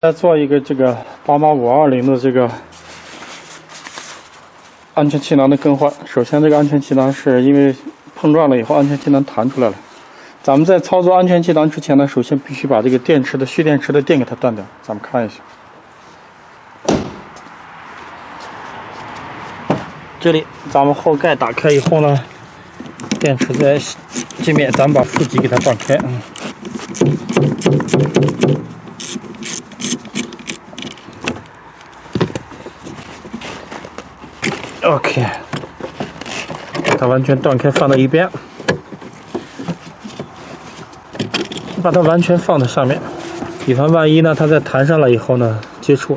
再做一个这个88520的这个安全气囊的更换。首先，这个安全气囊是因为碰撞了以后，安全气囊弹出来了。咱们在操作安全气囊之前呢，首先必须把这个电池的蓄电池的电给它断掉。咱们看一下，这里咱们后盖打开以后呢，电池在这面，咱们把负极给它断开。OK， 把它完全断开，放到一边，把它完全放在上面，以防万一呢，它在弹上了以后呢接触，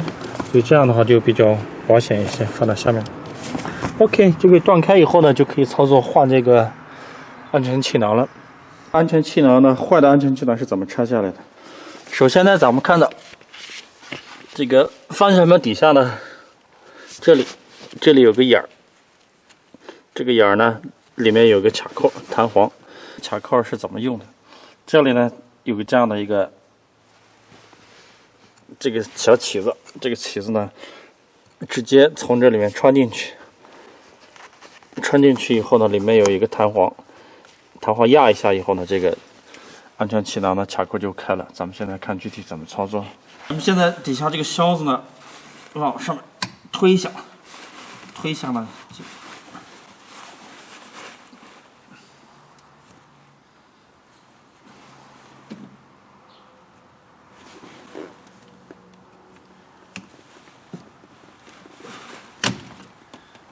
所以这样的话就比较保险一些，放在下面。OK， 这个断开以后呢，就可以操作换这个安全气囊了。安全气囊呢，坏的安全气囊是怎么拆下来的？首先呢，咱们看到这个方向盘底下呢，这里有个眼儿，这个眼儿呢里面有个卡扣弹簧，卡扣是怎么用的？这里呢有个这样的一个这个小起子，这个起子呢直接从这里面穿进去，穿进去以后呢，里面有一个弹簧，弹簧压一下以后呢，这个安全气囊的卡扣就开了。咱们现在看具体怎么操作。咱们现在底下这个销子呢往上面推一下。推一下呢，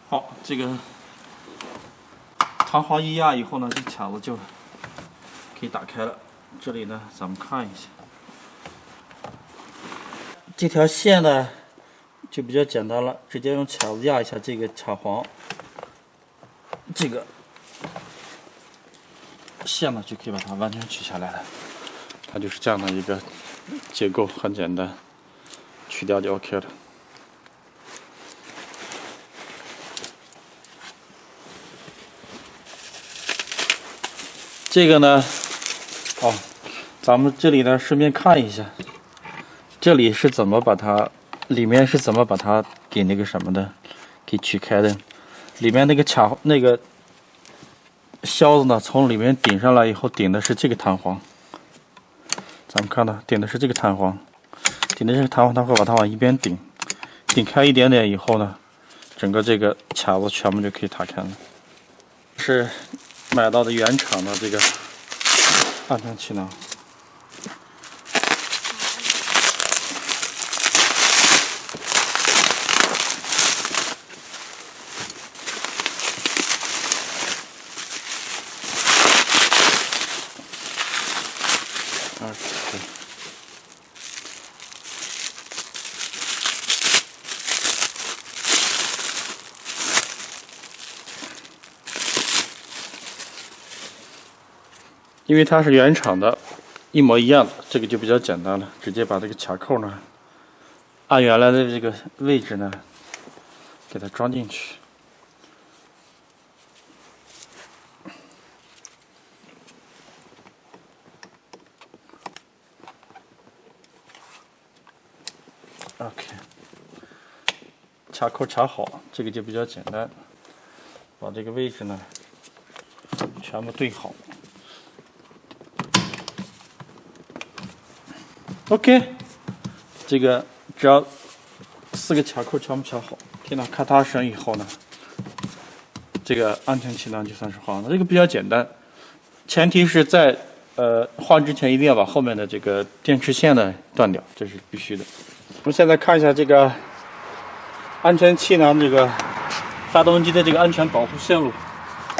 好，这个弹簧一压以后呢，这卡子就可以打开了。这里呢，咱们看一下，这条线呢就比较简单了，直接用卡子压一下这个卡簧，这个线呢就可以把它完全取下来了。它就是这样的一个结构，很简单，取掉就 OK 了。这个呢，咱们这里呢顺便看一下，这里是怎么把它。里面是怎么把它给那个什么的，给取开的？里面那个销子呢，从里面顶上来以后，顶的是这个弹簧。咱们看到，顶的是这个弹簧，顶的这个弹簧，它会把它往一边顶，顶开一点点以后呢，整个这个卡子全部就可以打开了。是买到的原厂的这个安全气囊。因为它是原厂的，一模一样的，这个就比较简单了，直接把这个卡扣呢，按原来的这个位置呢，给它装进去。OK， 卡扣卡好，这个就比较简单，把这个位置呢全部对好。OK， 这个只要4个卡扣全部卡好，听到咔嗒声以后呢，这个安全气囊就算是换了。这个比较简单，前提是在换之前一定要把后面的这个电池线呢断掉，这是必须的。我们现在看一下这个安全气囊这个发动机的这个安全保护线路，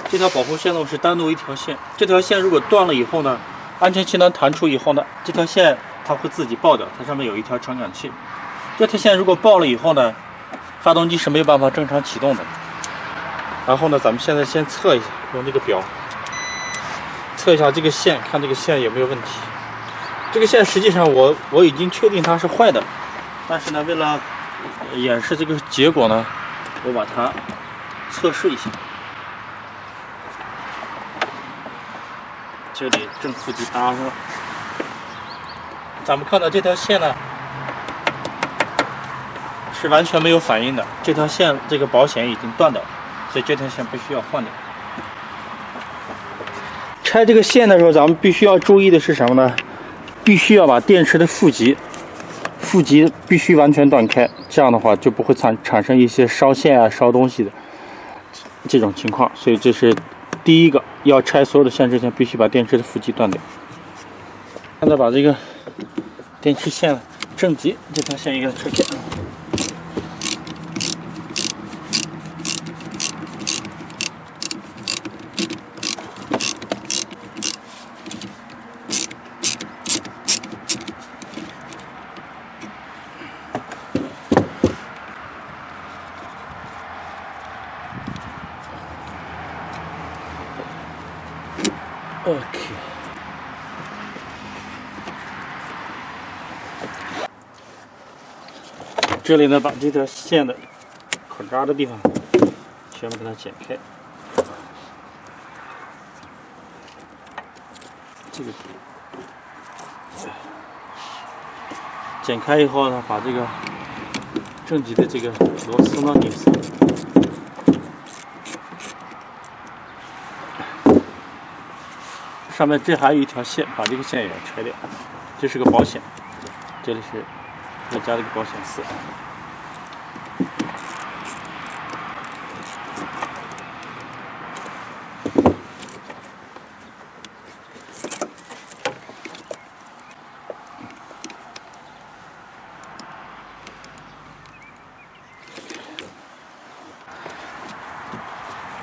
这条保护线路是单独一条线，这条线如果断了以后呢，安全气囊弹出以后呢，这条线它会自己爆掉，它上面有一条传感器。这条线如果爆了以后呢，发动机是没有办法正常启动的。然后呢，咱们现在先测一下，用这个表测一下这个线，看这个线有没有问题。这个线实际上我已经确定它是坏的，但是呢，为了演示这个结果呢，我把它测试一下。这里正负极搭上了。咱们看到这条线呢，是完全没有反应的，这条线这个保险已经断掉了，所以这条线必须要换掉。拆这个线的时候，咱们必须要注意的是什么呢？必须要把电池的负极必须完全断开，这样的话就不会产生一些烧线啊、烧东西的这种情况。所以这是第一个，要拆所有的线之前，必须把电池的负极断掉。现在把这个电池线正极这条线也给它拆开。OK， 这里呢，把这条线的口扎的地方全部给它剪开。这个剪开以后呢，把这个正极的这个螺丝呢拧死。上面这还有一条线，把这个线也要拆掉。这是个保险，这里是要加这个保险丝。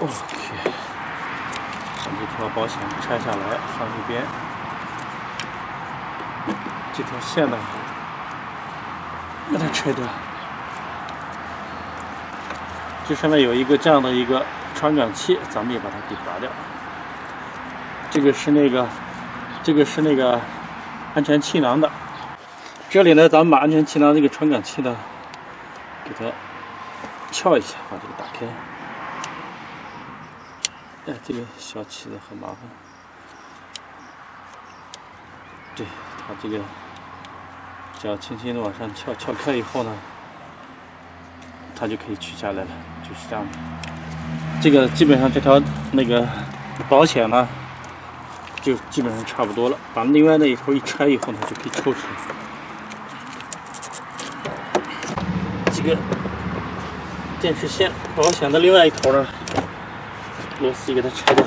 OK。把这条保险拆下来，放一边。这条线呢，把它拆掉。这上面有一个这样的一个传感器，咱们也把它给拔掉。这个是那个安全气囊的。这里呢，咱们把安全气囊这个传感器呢，给它撬一下，把这个打开。哎，这个小起子很麻烦。对，它这个只要轻轻的往上撬，撬开以后呢，它就可以取下来了，就是这样的。这个基本上这条那个保险呢，就基本上差不多了。把另外那一头一拆以后呢，就可以抽出来。这个电池线保险的另外一头呢，螺丝给它拆掉。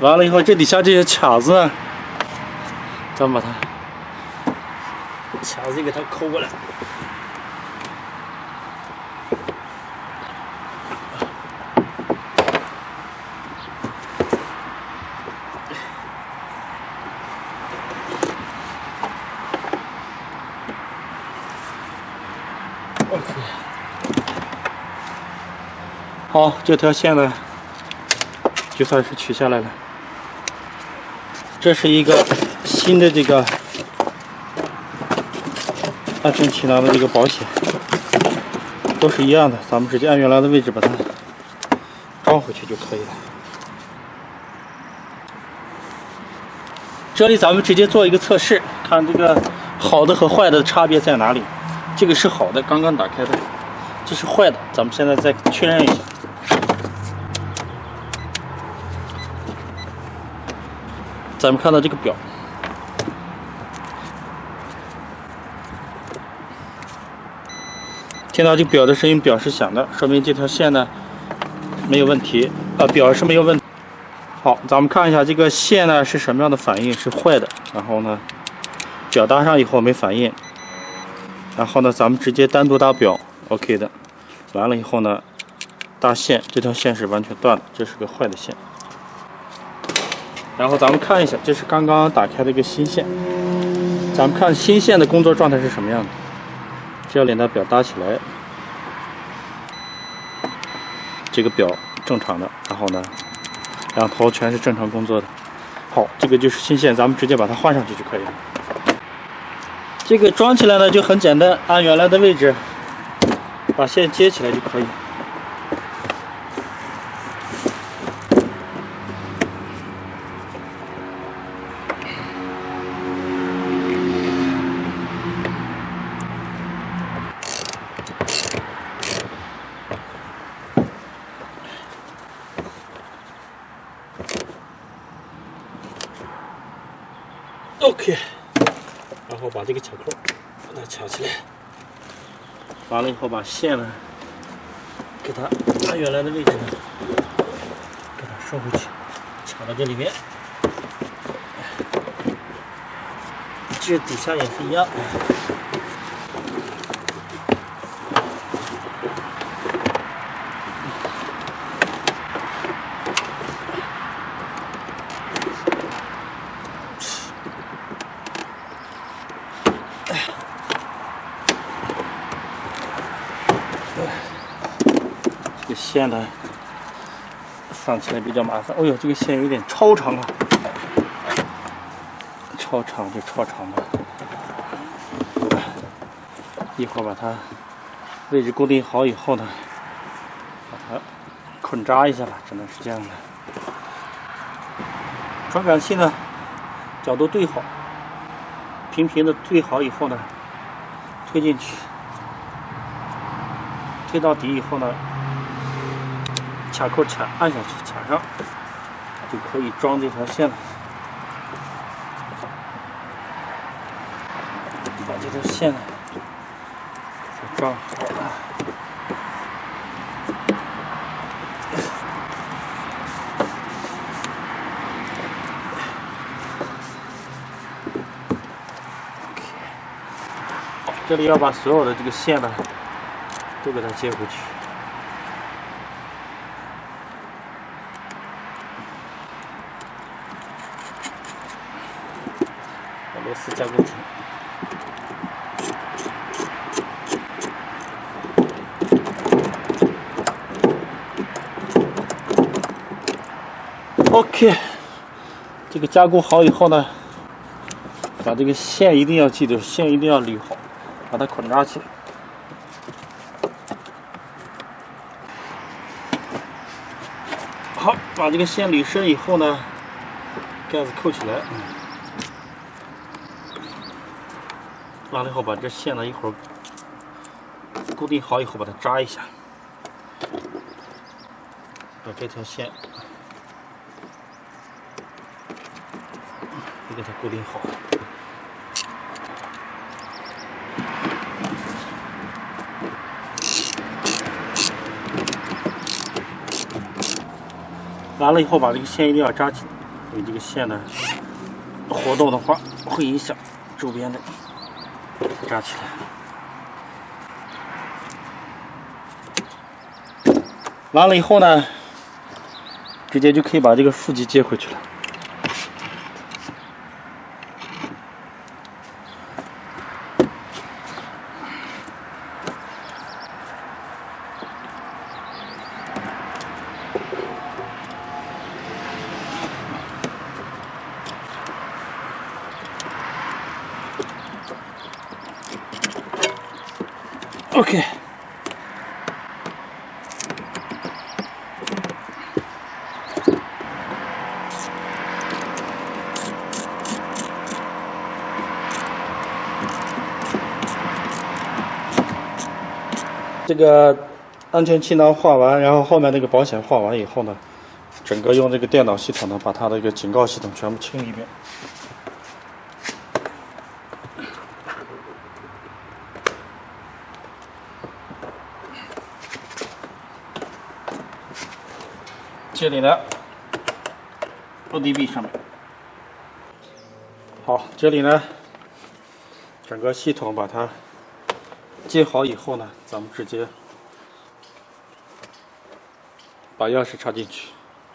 完了以后，这底下这些卡子呢，咱们把它卡子给它抠过来。OK， 好，这条线呢，就算是取下来了。这是一个新的这个安全气囊的这个保险，都是一样的，咱们直接按原来的位置把它装回去就可以了。这里咱们直接做一个测试，看这个好的和坏的差别在哪里。这个是好的，刚刚打开的，这是坏的，咱们现在再确认一下。咱们看到这个表，听到这个表的声音，表是响的，说明这条线呢没有问题，表是没有问题。好，咱们看一下这个线呢是什么样的反应，是坏的。然后呢，表搭上以后没反应，然后呢，咱们直接单独搭表 ，OK 的。完了以后呢，搭线，这条线是完全断的，这是个坏的线。然后咱们看一下，这是刚刚打开的一个新线。咱们看新线的工作状态是什么样的。这里呢，表搭起来，几个表正常的，然后呢，两头全是正常工作的。好，这个就是新线，咱们直接把它换上去就可以了。这个装起来呢就很简单，按原来的位置把线接起来就可以。OK， 然后把这个卡扣把它卡起来，完了以后把线呢给它按原来的位置呢，给它收回去，卡到这里面。这底下也是一样。这个线呢，放起来比较麻烦。哦呦，这个线有点超长啊！超长就超长吧。一会儿把它位置固定好以后呢，把它捆扎一下吧，只能是这样的。传感器呢，角度对好，平平的对好以后呢，推进去，推到底以后呢，卡扣按下去，卡上，就可以装这条线了。把这条线呢装好了。这里要把所有的这个线呢都给它接回去。把螺丝加固紧。OK， 这个加固好以后呢，把这个线一定要记住，线一定要捋好，把它捆扎起来。好，把这个线捋顺以后呢，盖子扣起来。完了以后，把这线呢一会儿固定好以后，把它扎一下，把这条线也给它固定好。完了以后，把这个线一定要扎紧，因为这个线呢活动的话会影响周边的，扎起来。完了以后呢，直接就可以把这个负极接回去了。OK， 这个安全气囊画完，然后后面那个保险画完以后呢，整个用这个电脑系统呢，把它的一个警告系统全部清一遍。这里呢 ，ODB 上面，好，这里呢，整个系统把它接好以后呢，咱们直接把钥匙插进去，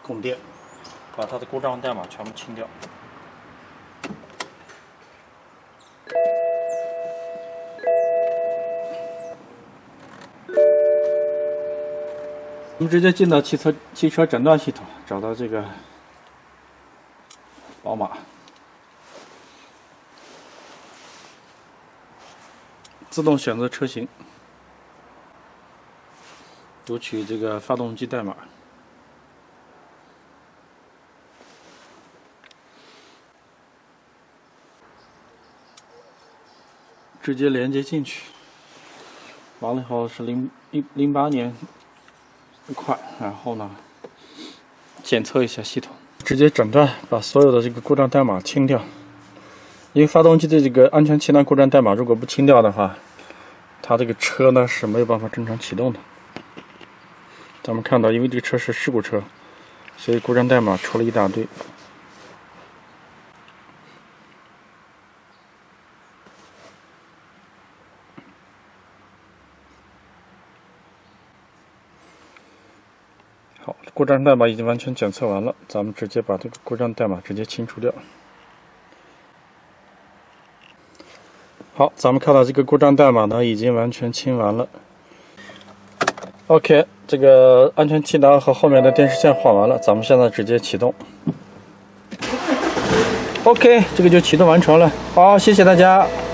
供电，把它的故障代码全部清掉。我们直接进到汽车诊断系统，找到这个宝马，自动选择车型，读取这个发动机代码，直接连接进去。完了以后是08年一块，然后呢，检测一下系统，直接诊断，把所有的这个故障代码清掉。因为发动机的这个安全气囊故障代码如果不清掉的话，它这个车呢是没有办法正常启动的。咱们看到，因为这个车是事故车，所以故障代码出了一大堆。好，故障代码已经完全检测完了，咱们直接把这个故障代码直接清除掉。好，咱们看到这个故障代码呢已经完全清完了。OK， 这个安全气囊和后面的电视线换完了，咱们现在直接启动。OK， 这个就启动完成了。好，谢谢大家。